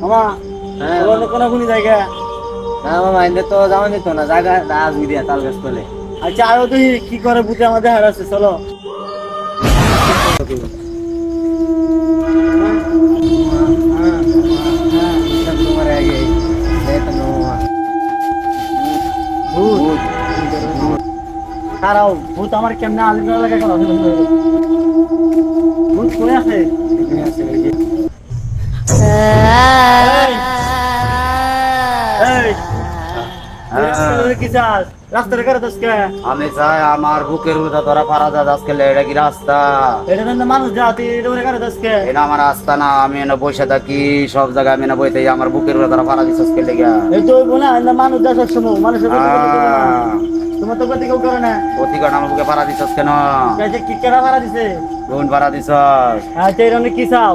মামা হ্যাঁ বলো কোন কোন জায়গা? না মামা এনে তো যাওয়া যেত না জায়গা দাস গিরিয়া তাল গাছ তোলে আচ্ছা আরো তুই কি করে বুঝে আমাদের হারাচ্ছে চলো। তোমার আগে ভূত খারাও ভূত আমার কেমনে আলিদা লাগে কেন? ভূত কই আছে? এই এই তুই কি চাস? রাস্তাটা করে দোসকে আমি চাই আমার বুকের উদা ধরা পারা যায় আজকে এটা কি রাস্তা এটা কিন্তু মানুষ জাতি এটা করে দোসকে এটা আমার রাস্তা না আমি এনে বসে থাকি সব জায়গায় আমি না বইতে আমার বুকের উদা ধরা পারা দিচ্ছ আজকে লেগে এই তো বলে না মানুষ যা সব সময় মানুষের কথা বলে দেবে না। তোমার তো গতি কেউ করে না। প্রতিকার আমার বুকে পারা দিচ্ছ কেন কাজে কি কেরা মারা দিছে? কোন পারা দিচ্ছ আচ্ছা এর অনেক কি চাও?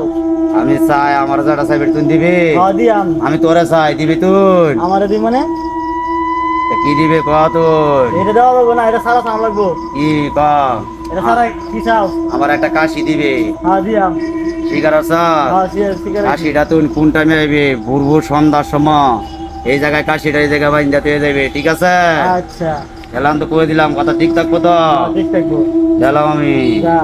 আমি চাই আমার যাটা চাই তুই দিবি দিয়াম আমি তোরে চাই দিবি তুই আমার দি মানে কি দিবে ক তুই এটা দেওয়া যাবো না, এটা সারা সাম লাগবো। কি ক এটা সারা কি চাও? আমার একটা কাশি দিবে দিয়াম শিকার আছে ঠিক আছে। কাশিটা তুই কোন টাইমে আইবে ভোর ভোর সন্ধ্যার সময় এই জায়গায় কাশিটা এই জায়গায় বাইন্দা তুই যাবে ঠিক আছে আচ্ছা এলাম তো কয়ে দিলাম কথা ঠিক থাকবো তো ঠিক থাকবো। গেলাম আমি যা